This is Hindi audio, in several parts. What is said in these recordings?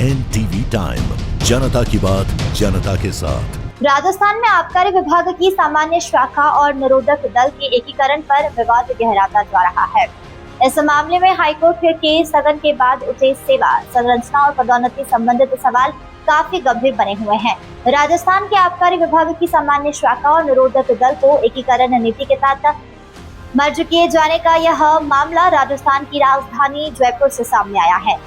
NTV टाइम, जनता की बात जनता के साथ। राजस्थान में आबकारी विभाग की सामान्य शाखा और निरोधक दल के एकीकरण पर विवाद गहराता जा रहा है। इस मामले में हाईकोर्ट के स्थगन के बाद उठे सेवा, संरचना और पदोन्नति संबंधित सवाल काफी गंभीर बने हुए हैं। राजस्थान के आबकारी विभाग की सामान्य शाखा और निरोधक दल को एकीकरण नीति के तहत मर्ज किए जाने का यह मामला राजस्थान की राजधानी जयपुर से सामने आया है।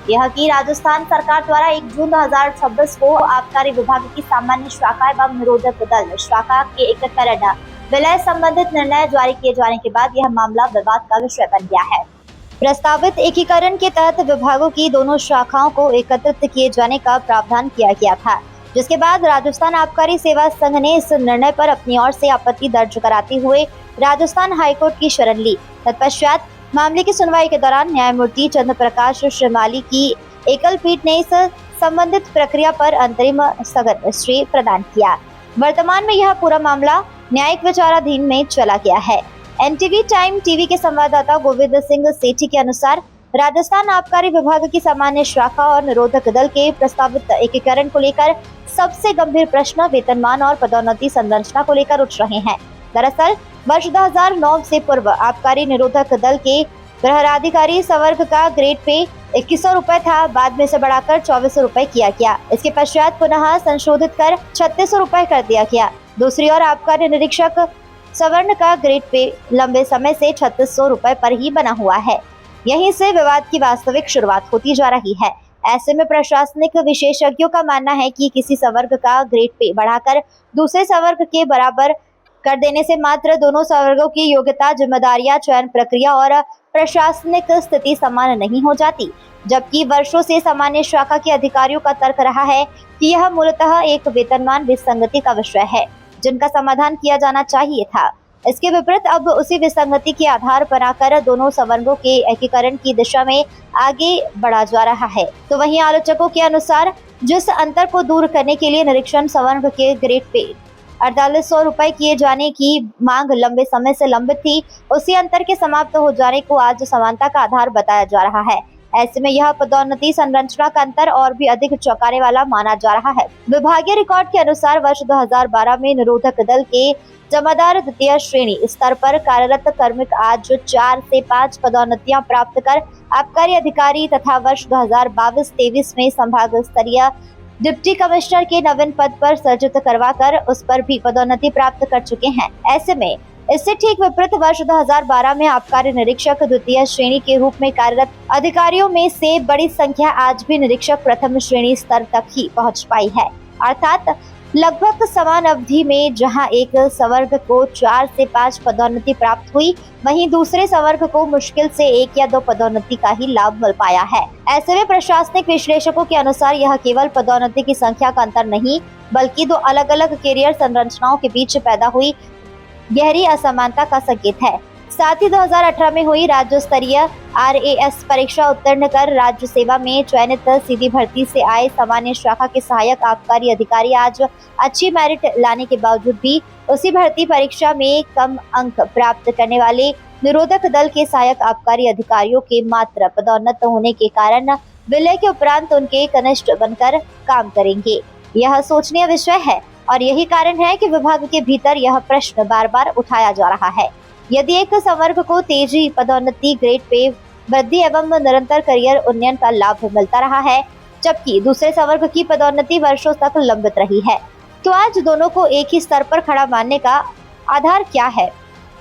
यह कि राजस्थान सरकार द्वारा 1 जून 2026 को आबकारी विभाग की सामान्य शाखा एवं निरोधक दल शाखा के एकीकरण विलय संबंधित निर्णय जारी किए जाने के बाद यह मामला विवाद का विषय बन गया है। प्रस्तावित एकीकरण के तहत विभागों की दोनों शाखाओं को एकत्रित किए जाने का प्रावधान किया गया था, जिसके बाद राजस्थान आबकारी सेवा संघ ने इस निर्णय पर अपनी ओर से आपत्ति दर्ज कराते हुए राजस्थान हाईकोर्ट की शरण ली। तत्पश्चात मामले की सुनवाई के दौरान न्यायमूर्ति चंद्र प्रकाश श्रीमाली की एकल पीठ ने इस संबंधित प्रक्रिया पर अंतरिम स्थगन श्री प्रदान किया। वर्तमान में यह पूरा मामला न्यायिक विचाराधीन में चला गया है। NTV टाइम टीवी के संवाददाता गोविंद सिंह सेठी के अनुसार राजस्थान आबकारी विभाग की सामान्य शाखा और निरोधक दल के प्रस्तावित एकीकरण को लेकर सबसे गंभीर प्रश्न वेतनमान और पदोन्नति संरचना को लेकर उठ रहे हैं। दरअसल वर्ष 2009 से पूर्व आबकारी निरोधक दल के प्रहराधिकारी संवर्ग का ग्रेड पे 2100 रुपए था, बाद में इसे बढ़ाकर 2400 रुपए किया गया। इसके पश्चात पुनः संशोधित कर 3600 रुपए कर दिया गया। दूसरी ओर आबकारी निरीक्षक सवर्ण का ग्रेड पे लंबे समय से 3600 रुपए पर ही बना हुआ है। यहीं से विवाद की वास्तविक शुरुआत होती जा रही है। ऐसे में प्रशासनिक विशेषज्ञों का मानना है कि किसी संवर्ग का ग्रेड पे बढ़ाकर दूसरे संवर्ग के बराबर कर देने से मात्र दोनों संवर्गों की योग्यता, जिम्मेदारियां, चयन प्रक्रिया और प्रशासनिक स्थिति समान नहीं हो जाती। जबकि वर्षों से सामान्य शाखा के अधिकारियों का तर्क रहा है कि यह मूलतः एक वेतनमान विसंगति का विषय है, जिनका समाधान किया जाना चाहिए था। इसके विपरीत अब उसी विसंगति के आधार पर आकर दोनों संवर्गों के एकीकरण की दिशा में आगे बढ़ा जा रहा है। तो वहीं आलोचकों के अनुसार जिस अंतर को दूर करने के लिए निरीक्षण संवर्ग के ग्रेड पे 4800 रुपए किए जाने की मांग लंबे समय से लंबित थी, उसी अंतर के समाप्त हो जाने को आज समानता का आधार बताया जा रहा है। ऐसे में यह पदोन्नति संरचना का अंतर और भी अधिक चौंकाने वाला माना जा रहा है। विभागीय रिकॉर्ड के अनुसार वर्ष 2012 में निरोधक दल के जमादार द्वितीय श्रेणी स्तर पर कार्यरत कार्मिक आज 4 से 5 पदोन्नतियां प्राप्त कर आबकारी अधिकारी तथा वर्ष 2022-23 में संभाग स्तरीय डिप्टी कमिश्नर के नवीन पद पर सर्जित करवाकर उस पर भी पदोन्नति प्राप्त कर चुके हैं। ऐसे में इससे ठीक विपरीत वर्ष 2012 में आबकारी निरीक्षक द्वितीय श्रेणी के रूप में कार्यरत अधिकारियों में से बड़ी संख्या आज भी निरीक्षक प्रथम श्रेणी स्तर तक ही पहुंच पाई है। अर्थात लगभग समान अवधि में जहां एक संवर्ग को 4 से 5 पदोन्नति प्राप्त हुई, वहीं दूसरे संवर्ग को मुश्किल से 1 या 2 पदोन्नति का ही लाभ मिल पाया है। ऐसे में प्रशासनिक विश्लेषकों के अनुसार यह केवल पदोन्नति की संख्या का अंतर नहीं, बल्कि दो अलग अलग कैरियर संरचनाओं के बीच पैदा हुई गहरी असमानता का संकेत है। साथ ही 2018 में हुई राज्य स्तरीय RAS परीक्षा उत्तीर्ण कर राज्य सेवा में चयनित सीधी भर्ती से आए सामान्य शाखा के सहायक आबकारी अधिकारी आज अच्छी मेरिट लाने के बावजूद भी उसी भर्ती परीक्षा में कम अंक प्राप्त करने वाले निरोधक दल के सहायक आबकारी अधिकारियों के मात्र पदोन्नत होने के कारण विलय के उपरांत उनके कनिष्ठ बनकर काम करेंगे। यह सोचनीय विषय है और यही कारण है कि विभाग के भीतर यह प्रश्न बार बार उठाया जा रहा है। यदि एक संवर्ग को तेजी, पदोन्नति, ग्रेड पे वृद्धि एवं निरंतर करियर उन्नयन का लाभ मिलता रहा है, जबकि दूसरे संवर्ग की पदोन्नति वर्षों तक लंबित रही है, तो आज दोनों को एक ही स्तर पर खड़ा मानने का आधार क्या है?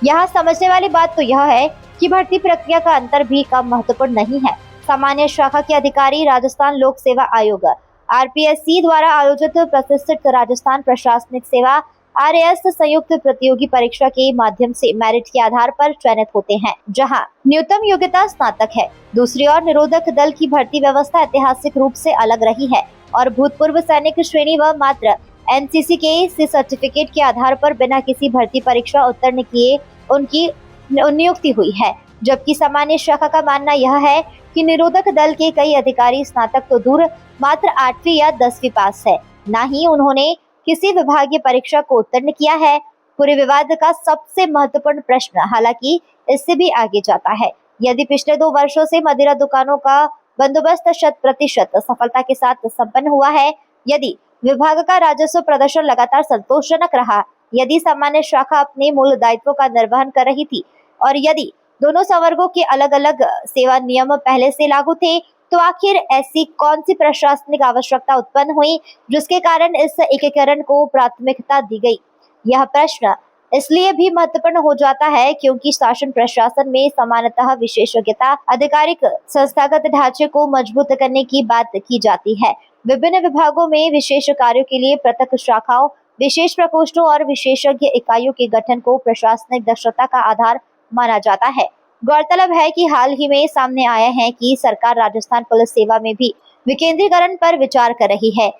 यहाँ समझने वाली बात तो यह है कि भर्ती प्रक्रिया का अंतर भी कम महत्वपूर्ण नहीं है। सामान्य शाखा के अधिकारी राजस्थान लोक सेवा आयोग RPSC द्वारा आयोजित प्रतिष्ठित राजस्थान प्रशासनिक सेवा RAS संयुक्त प्रतियोगी परीक्षा के माध्यम से मेरिट के आधार पर चयनित होते हैं, जहां न्यूनतम योग्यता स्नातक है। दूसरी ओर निरोधक दल की भर्ती व्यवस्था ऐतिहासिक रूप से अलग रही है और भूतपूर्व सैनिक श्रेणी व मात्र NCC के सर्टिफिकेट के आधार पर बिना किसी भर्ती परीक्षा उत्तीर्ण किए उनकी नियुक्ति हुई है। जबकि सामान्य शाखा का मानना यह है कि निरोधक दल के कई अधिकारी स्नातक तो दूर मात्र 8वीं या 10वीं पास है, न ही उन्होंने किसी विभागीय परीक्षा को उत्तीर्ण किया है। पूरे विवाद का सबसे महत्वपूर्ण प्रश्न हालांकि इससे भी आगे जाता है। यदि पिछले 2 वर्षों से मदिरा दुकानों का बंदोबस्त 100% सफलता के साथ संपन्न हुआ है। यदि विभाग का राजस्व प्रदर्शन लगातार संतोषजनक रहा, यदि सामान्य शाखा अपने मूल दायित्वों का निर्वहन कर रही थी और यदि दोनों संवर्गों के अलग अलग सेवा नियम पहले से लागू थे, तो आखिर ऐसी कौन सी प्रशासनिक आवश्यकता उत्पन्न हुई जिसके कारण इस एकीकरण को प्राथमिकता दी गई? यह प्रश्न इसलिए भी महत्वपूर्ण हो जाता है क्योंकि शासन प्रशासन में समानतः विशेषज्ञता, आधिकारिक संस्थागत ढांचे को मजबूत करने की बात की जाती है। विभिन्न विभागों में विशेष कार्यों के लिए पृथक शाखाओं, विशेष प्रकोष्ठों और विशेषज्ञ इकाइयों के गठन को प्रशासनिक दक्षता का आधार माना जाता है। गौरतलब है कि हाल ही में सामने आया है कि सरकार राजस्थान पुलिस सेवा में भी विकेंद्रीकरण पर विचार कर रही है।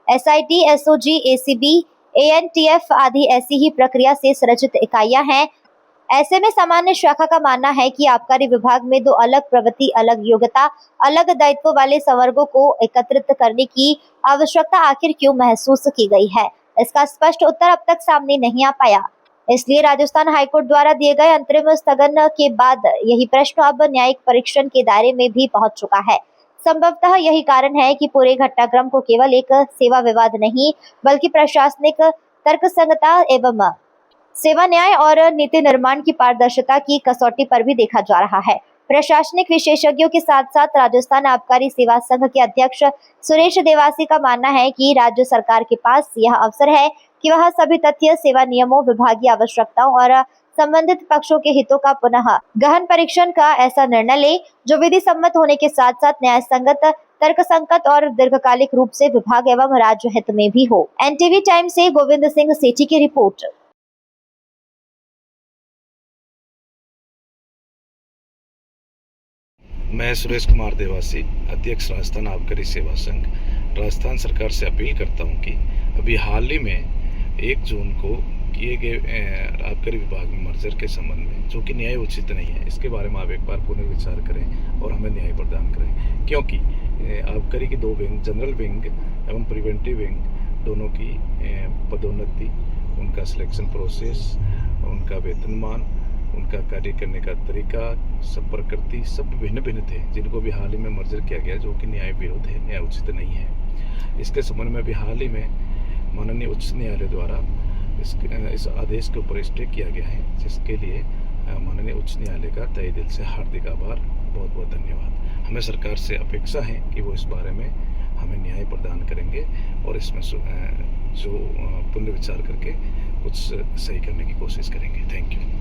SIT, SOG, ACB, ANTF आदि ऐसी ही प्रक्रिया से संरचित इकाइयां हैं। ऐसे में सामान्य शाखा का मानना है कि आबकारी विभाग में दो अलग प्रवृत्ति, अलग योग्यता, अलग दायित्व वाले संवर्गों को एकत्रित करने की आवश्यकता आखिर क्यों महसूस की गई है, इसका स्पष्ट उत्तर अब तक सामने नहीं आ पाया। इसलिए राजस्थान हाईकोर्ट द्वारा दिए गए अंतरिम स्थगन के बाद यही प्रश्न अब न्यायिक परीक्षण के दायरे में भी पहुंच चुका है। संभवतः यही कारण है कि पूरे घटनाक्रम को केवल एक सेवा विवाद नहीं, बल्कि प्रशासनिक तर्कसंगता एवं सेवा न्याय और नीति निर्माण की पारदर्शिता की कसौटी पर भी देखा जा रहा है। प्रशासनिक विशेषज्ञों के साथ साथ राजस्थान आबकारी सेवा संघ के अध्यक्ष सुरेश देवासी का मानना है कि राज्य सरकार के पास यह अवसर है कि वह सभी तथ्य, सेवा नियमों, विभागीय आवश्यकताओं और संबंधित पक्षों के हितों का पुनः गहन परीक्षण का ऐसा निर्णय ले जो विधि सम्मत होने के साथ साथ न्याय संगत, तर्कसंगत और दीर्घकालिक रूप से विभाग एवं राज्य हित में भी हो। NTV टाइम से गोविंद सिंह सेठी की रिपोर्ट। मैं सुरेश कुमार देवासी, अध्यक्ष राजस्थान आबकारी सेवा संघ, राजस्थान सरकार से अपील करता हूं कि अभी हाल ही में 1 जून को किए गए आबकारी विभाग में मर्जर के संबंध में जो कि न्याय उचित नहीं है, इसके बारे में आप एक बार पुनर्विचार करें और हमें न्याय प्रदान करें। क्योंकि आबकारी की 2 विंग, जनरल विंग एवं प्रिवेंटिव विंग, दोनों की पदोन्नति, उनका सिलेक्शन प्रोसेस, उनका वेतनमान, उनका कार्य करने का तरीका, सब प्रकृति सब भिन्न भिन्न थे, जिनको भी हाल ही में मर्जर किया गया जो कि न्याय विरोध है, न्याय उचित नहीं है। इसके संबंध में भी हाल ही में माननीय उच्च न्यायालय द्वारा इस आदेश के ऊपर स्टे किया गया है, जिसके लिए माननीय उच्च न्यायालय का तहे दिल से हार्दिक आभार, बहुत बहुत धन्यवाद। हमें सरकार से अपेक्षा है कि वो इस बारे में हमें न्याय प्रदान करेंगे और इसमें जो पुनर्विचार करके कुछ सही करने की कोशिश करेंगे। Thank you.